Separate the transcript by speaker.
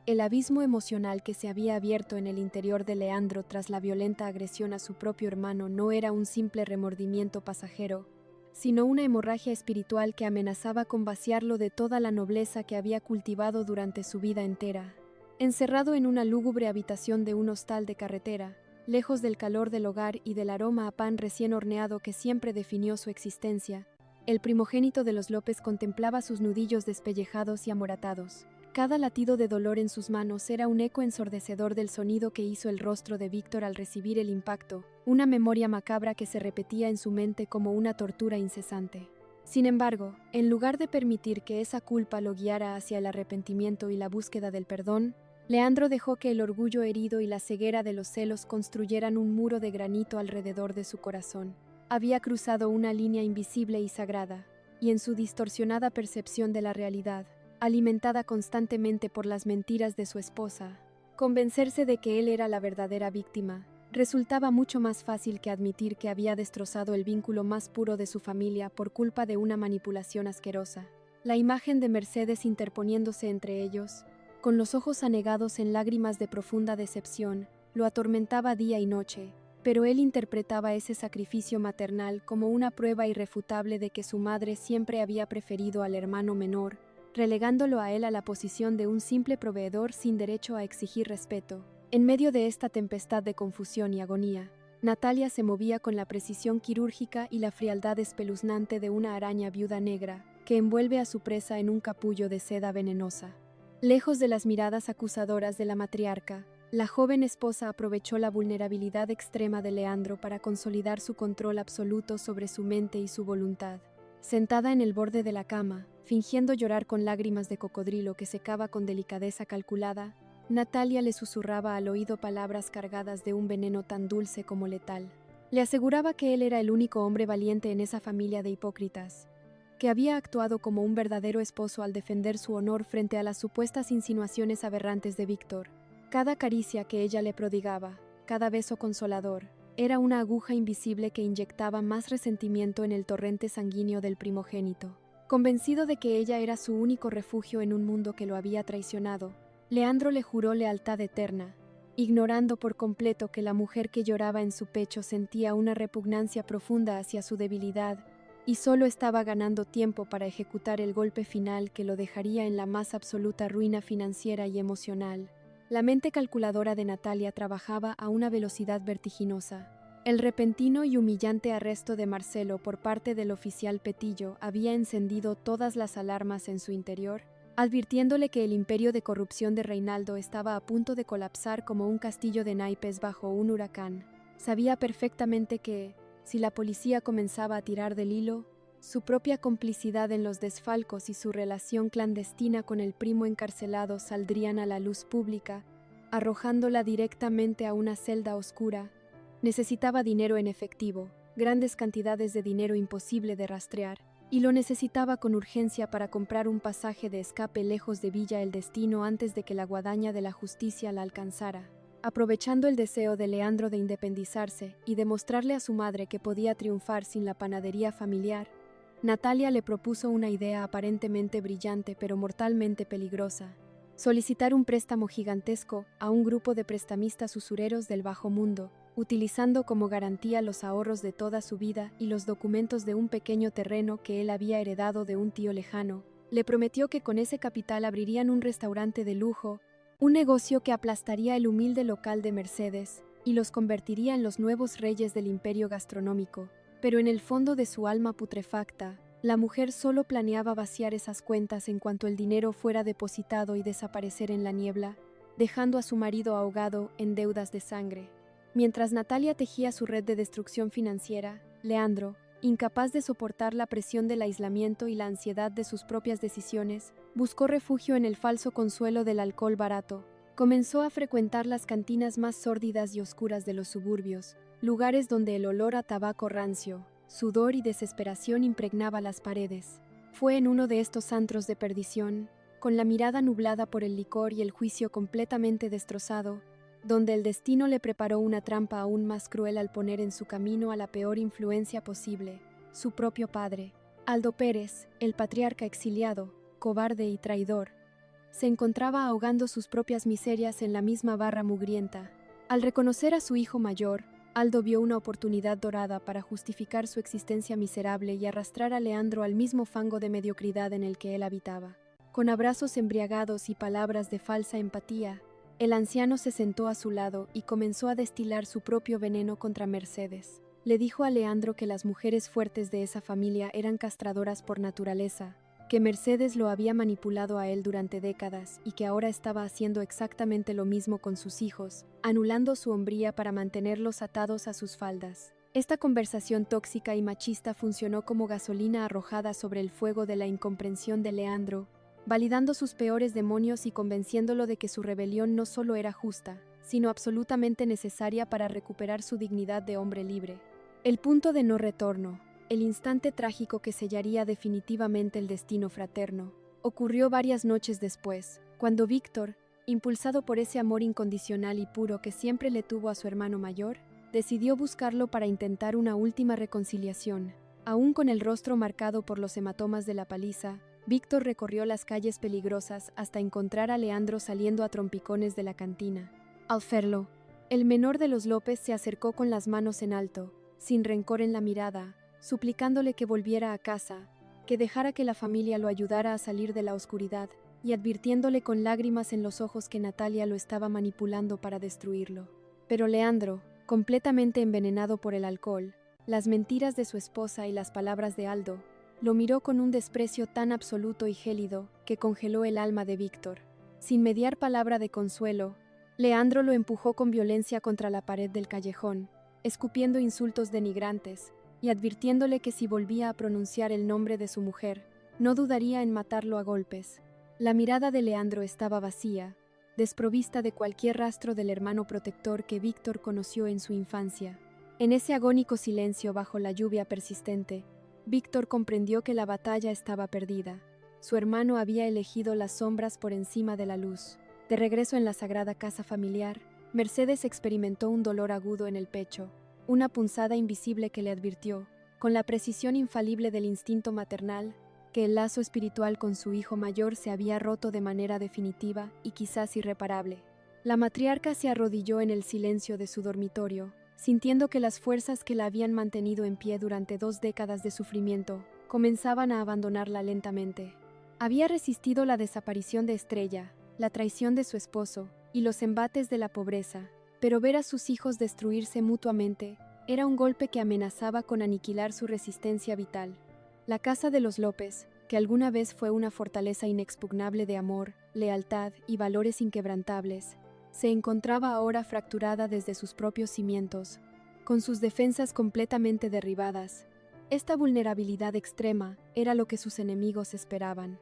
Speaker 1: El abismo emocional que se había abierto en el interior de Leandro tras la violenta agresión a su propio hermano no era un simple remordimiento pasajero, sino una hemorragia espiritual que amenazaba con vaciarlo de toda la nobleza que había cultivado durante su vida entera. Encerrado en una lúgubre habitación de un hostal de carretera, lejos del calor del hogar y del aroma a pan recién horneado que siempre definió su existencia, el primogénito de los López contemplaba sus nudillos despellejados y amoratados. Cada latido de dolor en sus manos era un eco ensordecedor del sonido que hizo el rostro de Víctor al recibir el impacto, una memoria macabra que se repetía en su mente como una tortura incesante. Sin embargo, en lugar de permitir que esa culpa lo guiara hacia el arrepentimiento y la búsqueda del perdón, Leandro dejó que el orgullo herido y la ceguera de los celos construyeran un muro de granito alrededor de su corazón. Había cruzado una línea invisible y sagrada, y en su distorsionada percepción de la realidad, alimentada constantemente por las mentiras de su esposa, convencerse de que él era la verdadera víctima, resultaba mucho más fácil que admitir que había destrozado el vínculo más puro de su familia por culpa de una manipulación asquerosa. La imagen de Mercedes interponiéndose entre ellos, con los ojos anegados en lágrimas de profunda decepción, lo atormentaba día y noche, pero él interpretaba ese sacrificio maternal como una prueba irrefutable de que su madre siempre había preferido al hermano menor, relegándolo a él a la posición de un simple proveedor sin derecho a exigir respeto. En medio de esta tempestad de confusión y agonía, Natalia se movía con la precisión quirúrgica y la frialdad espeluznante de una araña viuda negra que envuelve a su presa en un capullo de seda venenosa. Lejos de las miradas acusadoras de la matriarca, la joven esposa aprovechó la vulnerabilidad extrema de Leandro para consolidar su control absoluto sobre su mente y su voluntad. Sentada en el borde de la cama, fingiendo llorar con lágrimas de cocodrilo que secaba con delicadeza calculada, Natalia le susurraba al oído palabras cargadas de un veneno tan dulce como letal. Le aseguraba que él era el único hombre valiente en esa familia de hipócritas, que había actuado como un verdadero esposo al defender su honor frente a las supuestas insinuaciones aberrantes de Víctor. Cada caricia que ella le prodigaba, cada beso consolador, era una aguja invisible que inyectaba más resentimiento en el torrente sanguíneo del primogénito. Convencido de que ella era su único refugio en un mundo que lo había traicionado, Leandro le juró lealtad eterna, ignorando por completo que la mujer que lloraba en su pecho sentía una repugnancia profunda hacia su debilidad y solo estaba ganando tiempo para ejecutar el golpe final que lo dejaría en la más absoluta ruina financiera y emocional. La mente calculadora de Natalia trabajaba a una velocidad vertiginosa. El repentino y humillante arresto de Marcelo por parte del oficial Petillo había encendido todas las alarmas en su interior, advirtiéndole que el imperio de corrupción de Reinaldo estaba a punto de colapsar como un castillo de naipes bajo un huracán. Sabía perfectamente que, si la policía comenzaba a tirar del hilo, su propia complicidad en los desfalcos y su relación clandestina con el primo encarcelado saldrían a la luz pública, arrojándola directamente a una celda oscura. Necesitaba dinero en efectivo, grandes cantidades de dinero imposible de rastrear, y lo necesitaba con urgencia para comprar un pasaje de escape lejos de Villa El Destino antes de que la guadaña de la justicia la alcanzara. Aprovechando el deseo de Leandro de independizarse y demostrarle a su madre que podía triunfar sin la panadería familiar, Natalia le propuso una idea aparentemente brillante pero mortalmente peligrosa: solicitar un préstamo gigantesco a un grupo de prestamistas usureros del bajo mundo, utilizando como garantía los ahorros de toda su vida y los documentos de un pequeño terreno que él había heredado de un tío lejano. Le prometió que con ese capital abrirían un restaurante de lujo, un negocio que aplastaría el humilde local de Mercedes y los convertiría en los nuevos reyes del imperio gastronómico. Pero en el fondo de su alma putrefacta, la mujer solo planeaba vaciar esas cuentas en cuanto el dinero fuera depositado y desaparecer en la niebla, dejando a su marido ahogado en deudas de sangre. Mientras Natalia tejía su red de destrucción financiera, Leandro, incapaz de soportar la presión del aislamiento y la ansiedad de sus propias decisiones, buscó refugio en el falso consuelo del alcohol barato. Comenzó a frecuentar las cantinas más sórdidas y oscuras de los suburbios, lugares donde el olor a tabaco rancio, sudor y desesperación impregnaba las paredes. Fue en uno de estos antros de perdición, con la mirada nublada por el licor y el juicio completamente destrozado, donde el destino le preparó una trampa aún más cruel al poner en su camino a la peor influencia posible, su propio padre, Aldo Pérez, el patriarca exiliado, cobarde y traidor. se encontraba ahogando sus propias miserias en la misma barra mugrienta. Al reconocer a su hijo mayor, Aldo vio una oportunidad dorada para justificar su existencia miserable y arrastrar a Leandro al mismo fango de mediocridad en el que él habitaba. Con abrazos embriagados y palabras de falsa empatía, el anciano se sentó a su lado y comenzó a destilar su propio veneno contra Mercedes. Le dijo a Leandro que las mujeres fuertes de esa familia eran castradoras por naturaleza, que Mercedes lo había manipulado a él durante décadas y que ahora estaba haciendo exactamente lo mismo con sus hijos, anulando su hombría para mantenerlos atados a sus faldas. Esta conversación tóxica y machista funcionó como gasolina arrojada sobre el fuego de la incomprensión de Leandro, validando sus peores demonios y convenciéndolo de que su rebelión no solo era justa, sino absolutamente necesaria para recuperar su dignidad de hombre libre. El punto de no retorno, el instante trágico que sellaría definitivamente el destino fraterno, ocurrió varias noches después, cuando Víctor, impulsado por ese amor incondicional y puro que siempre le tuvo a su hermano mayor, decidió buscarlo para intentar una última reconciliación. Aún con el rostro marcado por los hematomas de la paliza, Víctor recorrió las calles peligrosas hasta encontrar a Leandro saliendo a trompicones de la cantina. Al verlo, el menor de los López se acercó con las manos en alto, sin rencor en la mirada, suplicándole que volviera a casa, que dejara que la familia lo ayudara a salir de la oscuridad, y advirtiéndole con lágrimas en los ojos que Natalia lo estaba manipulando para destruirlo. Pero Leandro, completamente envenenado por el alcohol, las mentiras de su esposa y las palabras de Aldo, lo miró con un desprecio tan absoluto y gélido que congeló el alma de Víctor. Sin mediar palabra de consuelo, Leandro lo empujó con violencia contra la pared del callejón, escupiendo insultos denigrantes y advirtiéndole que si volvía a pronunciar el nombre de su mujer, no dudaría en matarlo a golpes. La mirada de Leandro estaba vacía, desprovista de cualquier rastro del hermano protector que Víctor conoció en su infancia. En ese agónico silencio bajo la lluvia persistente, Víctor comprendió que la batalla estaba perdida. Su hermano había elegido las sombras por encima de la luz. De regreso en la sagrada casa familiar, Mercedes experimentó un dolor agudo en el pecho, una punzada invisible que le advirtió, con la precisión infalible del instinto maternal, que el lazo espiritual con su hijo mayor se había roto de manera definitiva y quizás irreparable. La matriarca se arrodilló en el silencio de su dormitorio, sintiendo que las fuerzas que la habían mantenido en pie durante 2 décadas de sufrimiento comenzaban a abandonarla lentamente. Había resistido la desaparición de Estrella, la traición de su esposo y los embates de la pobreza, pero ver a sus hijos destruirse mutuamente era un golpe que amenazaba con aniquilar su resistencia vital. La casa de los López, que alguna vez fue una fortaleza inexpugnable de amor, lealtad y valores inquebrantables, se encontraba ahora fracturada desde sus propios cimientos, con sus defensas completamente derribadas. Esta vulnerabilidad extrema era lo que sus enemigos esperaban.